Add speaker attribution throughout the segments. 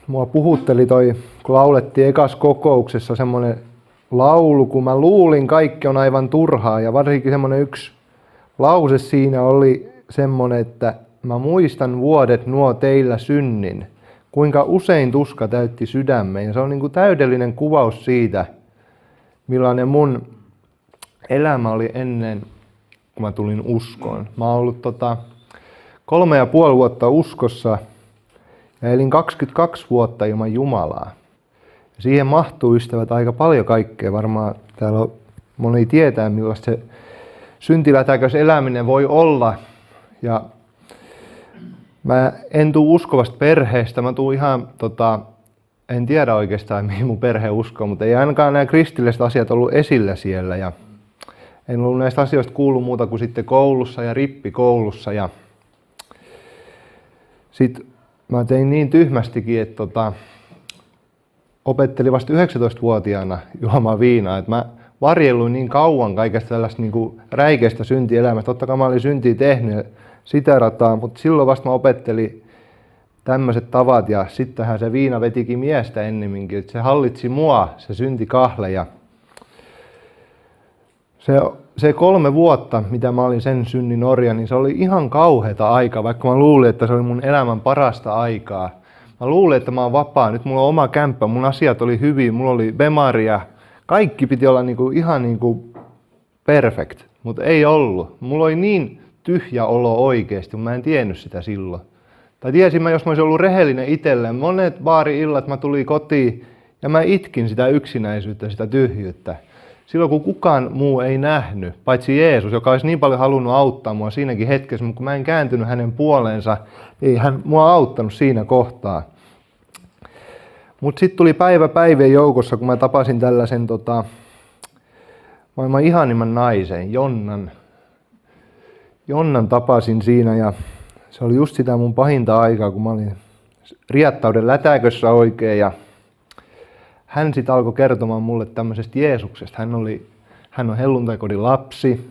Speaker 1: Mua puhutteli kun laulettiin ekas kokouksessa semmonen laulu, kun mä luulin kaikki on aivan turhaa, ja varsinkin semmonen yksi lause siinä oli semmonen, että mä muistan vuodet nuo teillä synnin, kuinka usein tuska täytti sydämen. Ja se on niinku täydellinen kuvaus siitä, millainen mun elämä oli ennen, kun mä tulin uskoon. Mä oon ollut 3,5 vuotta uskossa ja elin 22 vuotta ilman Jumalaa. Ja siihen mahtuu, ystävät, aika paljon kaikkea. Varmaan täällä on, moni tietää, millaista se syntilätäkös eläminen voi olla. Ja mä en tuu uskovasta perheestä, mä tuun ihan, en tiedä oikeastaan mihin mun perhe uskoo, mutta ei ainakaan nämä kristilliset asiat ollut esillä siellä. Ja en ollut näistä asioista kuullut muuta kuin sitten koulussa ja rippikoulussa. Ja sit mä tein niin tyhmästikin, että opettelin vasta 19-vuotiaana juomaan viinaa. Et mä varjelluin niin kauan kaikesta tällaista niinku räikeästä syntielämästä. Totta kai mä olin syntiä tehnyt sitä rataa, mutta silloin vasta mä opettelin tämmöiset tavat. Ja sittenhän se viina vetikin miestä ennemminkin. Et se hallitsi mua, se syntikahle. Ja se 3 vuotta, mitä mä olin sen synnin orja, niin se oli ihan kauheata aikaa, vaikka mä luulin, että se oli mun elämän parasta aikaa. Mä luulin, että mä oon vapaa, nyt mulla on oma kämppä, mun asiat oli hyvin, mulla oli bemaria, kaikki piti olla ihan perfect, mutta ei ollut. Mulla oli niin tyhjä olo oikeesti, mä en tiennyt sitä silloin. Tai tiesin mä, jos mä olisin ollut rehellinen itselleen, monet baari-illat mä tulin kotiin ja mä itkin sitä yksinäisyyttä, sitä tyhjyyttä. Silloin kun kukaan muu ei nähnyt, paitsi Jeesus, joka olisi niin paljon halunnut auttaa mua siinäkin hetkessä, mutta kun mä en kääntynyt hänen puoleensa, ei hän mua auttanut siinä kohtaa. Mutta sitten tuli päivien joukossa, kun mä tapasin tällaisen maailman ihanimman naisen, Jonnan. Jonnan tapasin siinä ja se oli just sitä mun pahinta aikaa, kun mä olin riettauden lätäkössä oikein. Ja hän sitten alkoi kertomaan mulle tämmöisestä Jeesuksesta. Hän on helluntaikodin lapsi.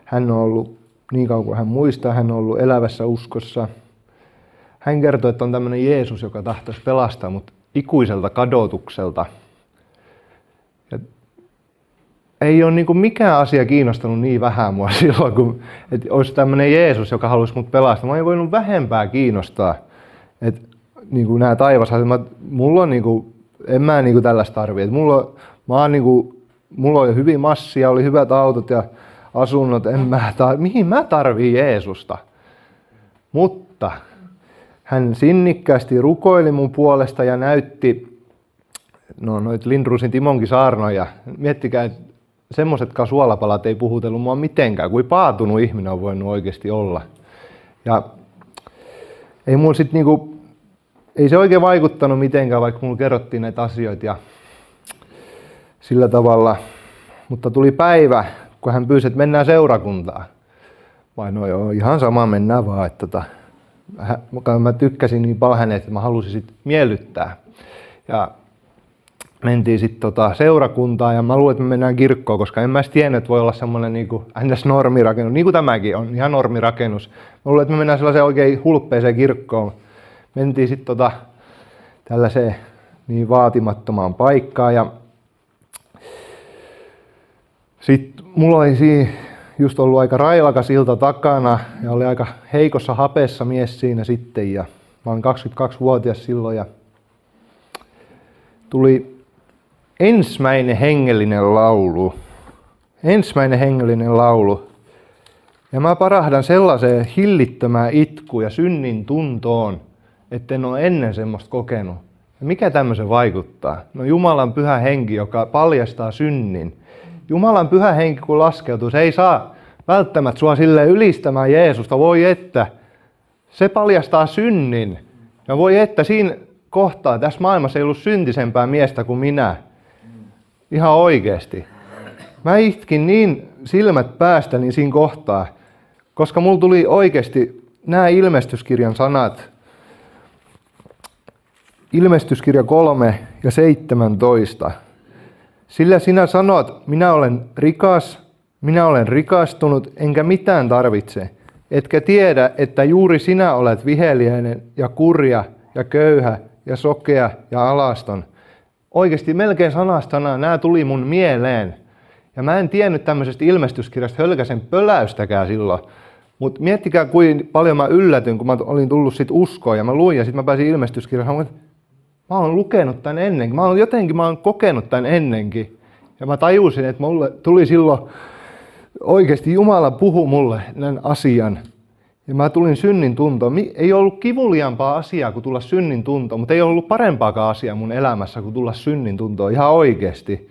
Speaker 1: Hän on ollut, niin kauan kuin hän muistaa, hän on ollut elävässä uskossa. Hän kertoi, että on tämmöinen Jeesus, joka tahtoisi pelastaa mut ikuiselta kadotukselta. Ja ei ole mikään asia kiinnostanut niin vähän mua silloin, kun että olisi tämmöinen Jeesus, joka haluaisi mut pelastaa. Mä en voinut vähempää kiinnostaa. Että nämä taivasasiat, mulla on en mä tällaista tarvitse. Mulla oli hyvin massia, oli hyvät autot ja asunnot. Mihin mä tarviin Jeesusta? Mutta hän sinnikkäästi rukoili mun puolesta ja näytti noit Lindrusin Timonkin saarnoja. Miettikää, että semmoisetkaan suolapalat ei puhutellut mua mitenkään, kuin paatunut ihminen on voinut oikeasti olla. Ja ei mulla sit ei se oikein vaikuttanut mitenkään, vaikka mulle kerrottiin näitä asioita ja sillä tavalla. Mutta tuli päivä, kun hän pyysi, että mennään seurakuntaan. Vai no joo, ihan sama, mennään vaan. Että mä tykkäsin niin paljon hänet, että mä halusin sit miellyttää. Ja mentiin sitten seurakuntaan ja mä luulen, että me mennään kirkkoon, koska en mä edes tiennyt, että voi olla semmoinen NS-normirakennus, niin kuin tämäkin on, ihan normirakennus. Mä luulen, että me mennään sellaiseen oikein hulppeeseen kirkkoon. Mentiin sitten tällaiseen niin vaatimattomaan paikkaan ja sitten mulla oli siinä just ollut aika railakas ilta takana ja oli aika heikossa hapessa mies siinä sitten ja mä olin 22-vuotias silloin ja tuli ensimmäinen hengellinen laulu. Ja mä parahdan sellaiseen hillittömään itkuun ja synnin tuntoon, etten ole ennen semmoista kokenut. Ja mikä tämmöisen vaikuttaa? No Jumalan pyhä henki, joka paljastaa synnin. Jumalan pyhä henki kun laskeutuu, se ei saa välttämättä sua silleen ylistämään Jeesusta. Voi että, se paljastaa synnin. Ja voi että siinä kohtaa, tässä maailmassa ei ollut syntisempää miestä kuin minä. Ihan oikeesti. Mä itkin niin silmät päästäni siinä kohtaa, koska mulla tuli oikeesti nämä ilmestyskirjan sanat. Ilmestyskirja 3 ja 17. Sillä sinä sanot, minä olen rikas, minä olen rikastunut, enkä mitään tarvitse. Etkä tiedä, että juuri sinä olet viheliäinen ja kurja ja köyhä ja sokea ja alaston. Oikeasti melkein sanasta sanaan nämä tuli mun mieleen. Ja mä en tiennyt tämmöisestä ilmestyskirjasta hölkäsen pöläystäkään silloin. Mutta miettikää, kuinka paljon mä yllätyin, kun mä olin tullut sit uskoon ja mä luin ja sitten mä pääsin ilmestyskirjaan. Mä oon lukenut tän ennenkin. Mä oon kokenut tän ennenkin. Ja mä tajusin, että mulle tuli silloin oikeasti Jumala puhui mulle tämän asian. Ja mä tulin synnin tuntoon. Ei ollut kivuliaampaa asiaa kuin tulla synnin tuntoon, mutta ei ollut parempaakaan asiaa mun elämässä kuin tulla synnin tuntoon ihan oikeasti.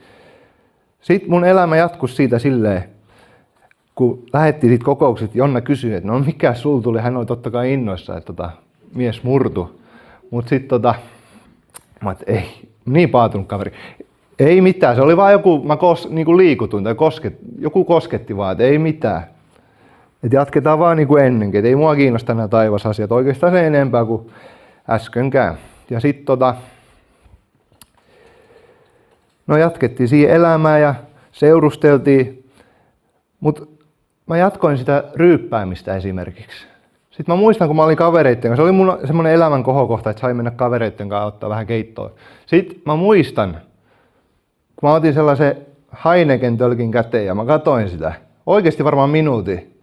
Speaker 1: Sitten mun elämä jatkui siitä silleen, kun lähdettiin siitä kokoukset, Jonna kysyi, että no mikä sul tuli? Hän oli totta kai innoissa, että mies murtu. Mutta sitten mä et, ei, niin paatunut kaveri. Ei mitään, se oli vaan joku, mä niinku liikutuin tai joku kosketti vaan, että ei mitään. Et jatketaan vaan niin kuin ennenkin, että ei mua kiinnosta nämä taivasasiat oikeastaan se enempää kuin äskenkään. Ja sitten no jatkettiin siihen elämään ja seurusteltiin, mutta mä jatkoin sitä ryyppäämistä esimerkiksi. Sitten mä muistan, kun mä olin kavereitten kanssa, se oli mun semmoinen elämän kohokohta, että sai mennä kavereitten kanssa ottaa vähän keittoa. Sitten mä muistan, kun mä otin sellaisen Heineken tölkin käteen ja mä katoin sitä, oikeasti varmaan minuutin.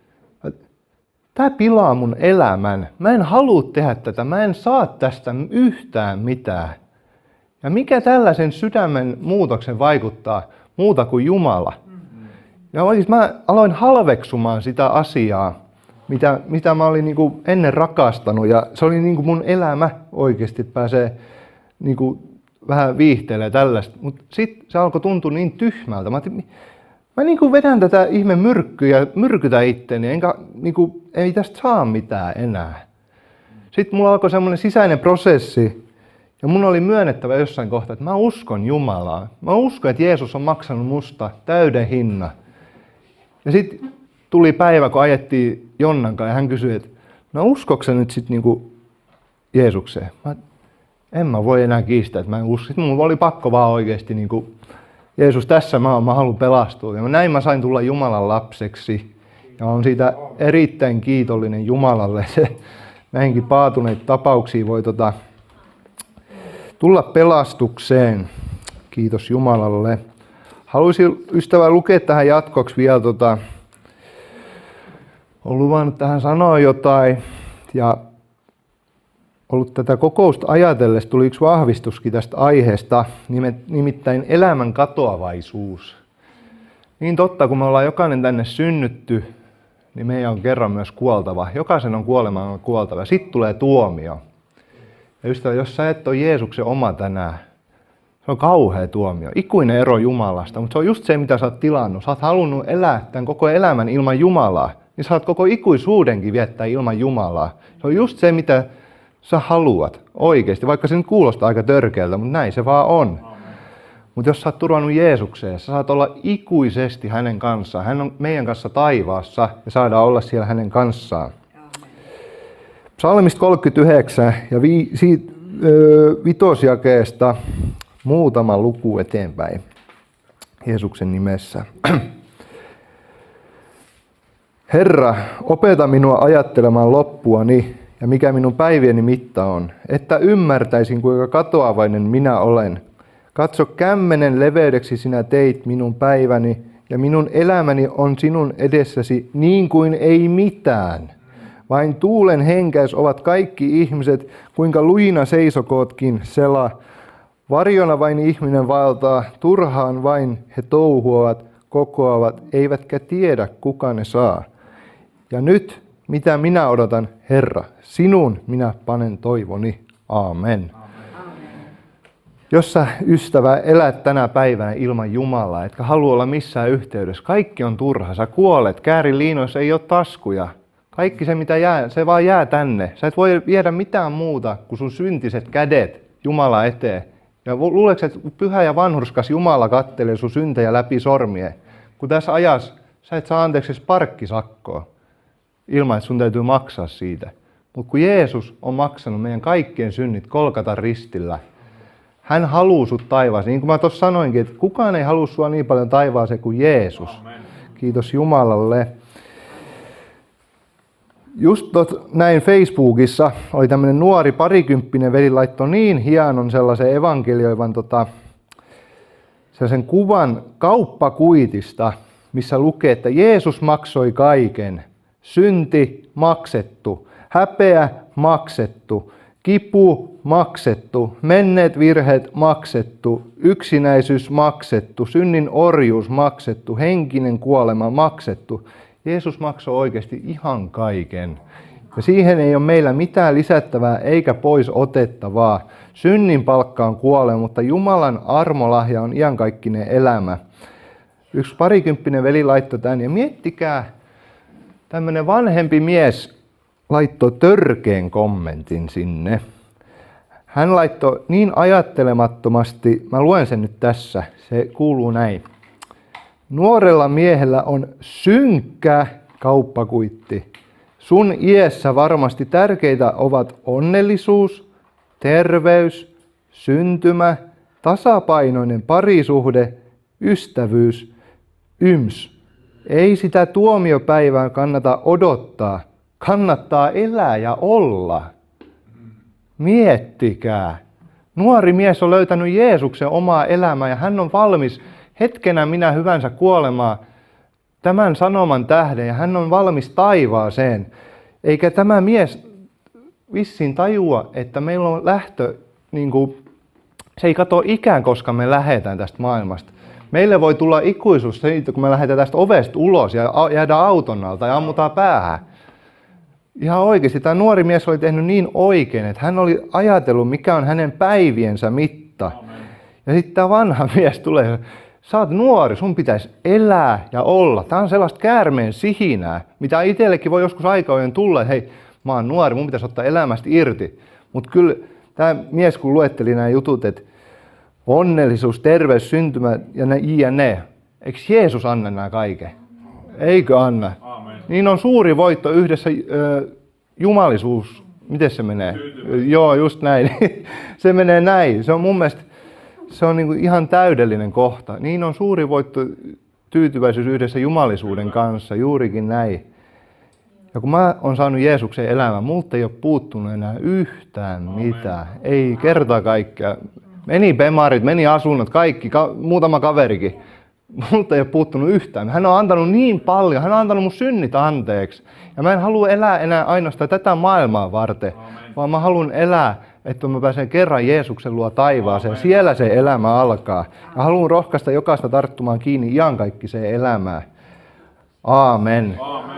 Speaker 1: Tää pilaa mun elämän. Mä en halua tehdä tätä. Mä en saa tästä yhtään mitään. Ja mikä tällaisen sydämen muutoksen vaikuttaa muuta kuin Jumala? Ja oikeasti mä aloin halveksumaan sitä asiaa, mitä mä olin niinku ennen rakastanut. Ja se oli niinku mun elämä oikeasti, että pääsee niinku vähän viihtelee tällaista. Mutta sitten se alkoi tuntua niin tyhmältä. Mä niinku vedän tätä ihme myrkkyä ja myrkytän itteeni, enkä niinku, ei tästä saa mitään enää. Sitten mulla alkoi semmoinen sisäinen prosessi, ja mun oli myönnettävä jossain kohtaa, että mä uskon Jumalaa. Mä uskon, että Jeesus on maksanut musta täyden hinnan. Ja sitten tuli päivä, kun ajettiin Jonnan kanssa, ja hän kysyi, että no uskoksä nyt sitten niinku Jeesukseen? En mä voi enää kiistää, että mä en usko. Sitten mulla oli pakko vaan oikeasti niinku, Jeesus, tässä mä haluan pelastua. Ja näin mä sain tulla Jumalan lapseksi. Ja olen siitä erittäin kiitollinen Jumalalle. Näinkin paatuneita tapauksia voi tulla pelastukseen. Kiitos Jumalalle. Haluaisin ystävä lukea tähän jatkoksi vielä. Olen luvannut tähän sanoa jotain. Ja ollut tätä kokousta ajatellessa tuli yksi vahvistuskin tästä aiheesta, nimittäin elämän katoavaisuus. Niin totta, kun me ollaan jokainen tänne synnytty, niin meidän on kerran myös kuoltava. Jokaisen on kuolemaan kuoltava. Sitten tulee tuomio. Ja ystävä, jos sä et ole Jeesuksen oma tänään, se on kauhea tuomio. Ikuinen ero Jumalasta, mutta se on just se, mitä sä oot tilannut. Sä oot halunnut elää tämän koko elämän ilman Jumalaa, niin sä oot koko ikuisuudenkin viettää ilman Jumalaa. Se on just se, mitä sä haluat oikeasti, vaikka se nyt kuulostaa aika törkeältä, mutta näin se vaan on. Mutta jos sä oot turvannut Jeesukseen, sä saat olla ikuisesti hänen kanssaan. Hän on meidän kanssa taivaassa ja saadaan olla siellä hänen kanssaan. Psalmista 39 ja siitä vitosjakeesta muutama luku eteenpäin Jeesuksen nimessä. Herra, opeta minua ajattelemaan loppuani ja mikä minun päivieni mitta on, että ymmärtäisin, kuinka katoavainen minä olen. Katso, kämmenen leveydeksi sinä teit minun päiväni, ja minun elämäni on sinun edessäsi niin kuin ei mitään. Vain tuulen henkäys ovat kaikki ihmiset, kuinka lujina seisokootkin sela. Varjona vain ihminen vaeltaa, turhaan vain he touhuavat, kokoavat, eivätkä tiedä, kuka ne saa. Ja nyt, mitä minä odotan, Herra, sinun minä panen toivoni. Aamen. Jos sä, ystävä, elät tänä päivänä ilman Jumalaa, etkä halua olla missään yhteydessä, kaikki on turha. Sä kuolet, käärin liinoissa ei ole taskuja. Kaikki se, mitä jää, se vaan jää tänne. Sä et voi viedä mitään muuta kuin sun syntiset kädet Jumala eteen. Ja luuleeko, että pyhä ja vanhurskas Jumala kattelee sun syntejä läpi sormien? Kun tässä ajassa sä et saa anteeksi edes parkkisakkoa, ilman että sun täytyy maksaa siitä. Mutta kun Jeesus on maksanut meidän kaikkien synnit Golgatan ristillä, hän haluaa sut taivaaseen. Niin kuin mä tuossa sanoinkin, että kukaan ei halua sua niin paljon taivaaseen kuin Jeesus. Amen. Kiitos Jumalalle. Just näin Facebookissa oli tämmöinen nuori parikymppinen veli laittoi niin hienon sellaisen evankelioivan sellaisen kuvan kauppakuitista, missä lukee, että Jeesus maksoi kaiken. Synti maksettu, häpeä maksettu, kipu maksettu, menneet virheet maksettu, yksinäisyys maksettu, synnin orjuus maksettu, henkinen kuolema maksettu. Jeesus maksoi oikeasti ihan kaiken. Ja siihen ei ole meillä mitään lisättävää eikä pois otettavaa. Synnin palkka on kuolema, mutta Jumalan armolahja on iankaikkinen elämä. Yksi parikymppinen veli laittoi tämän ja miettikää, tämmöinen vanhempi mies laittoi törkeän kommentin sinne. Hän laittoi niin ajattelemattomasti, mä luen sen nyt tässä, se kuuluu näin. Nuorella miehellä on synkkä kauppakuitti. Sun iässä varmasti tärkeitä ovat onnellisuus, terveys, syntymä, tasapainoinen parisuhde, ystävyys, yms. Ei sitä tuomiopäivää kannata odottaa. Kannattaa elää ja olla. Miettikää. Nuori mies on löytänyt Jeesuksen omaa elämää ja hän on valmis hetkenä minä hyvänsä kuolemaan tämän sanoman tähden ja hän on valmis taivaaseen. Eikä tämä mies vissiin tajua, että meillä on lähtö, se ei katso ikään, koska me lähdetään tästä maailmasta. Meille voi tulla ikuisuus siitä, kun me lähdetään tästä ovesta ulos ja jäädään auton alta ja ammutaan päähän. Ihan oikeasti tämä nuori mies oli tehnyt niin oikein, että hän oli ajatellut, mikä on hänen päiviensä mitta. Amen. Ja sitten tämä vanha mies tulee, sä oot nuori, sun pitäisi elää ja olla. Tämä on sellaista käärmeen sihinää, mitä itsellekin voi joskus aikaojen tulla, että hei, mä oon nuori, mun pitäisi ottaa elämästä irti. Mutta kyllä tämä mies, kun luetteli nämä jutut, että onnellisuus, terveys, syntymä ja ne, eikö Jeesus anna nämä kaiken? Eikö anna? Amen. Niin on suuri voitto yhdessä jumalisuus. Miten se menee? Joo, just näin. Se menee näin. Se on mun mielestä se on ihan täydellinen kohta. Niin on suuri voitto tyytyväisyys yhdessä jumalisuuden kanssa. Juurikin näin. Ja kun mä oon saanut Jeesuksen elämän, multa ei ole puuttunut enää yhtään mitään. Ei kerta kaikkea. Meni bemarit, meni asunnot, kaikki, muutama kaverikin. Multa ei ole puuttunut yhtään. Hän on antanut niin paljon. Hän on antanut mun synnit anteeksi. Ja mä en halua elää enää ainoastaan tätä maailmaa varten, vaan mä haluan elää, että mä pääsen kerran Jeesuksen luo taivaaseen. Siellä se elämä alkaa. Ja haluan rohkaista jokaista tarttumaan kiinni iankaikkiseen elämään. Aamen. Aamen.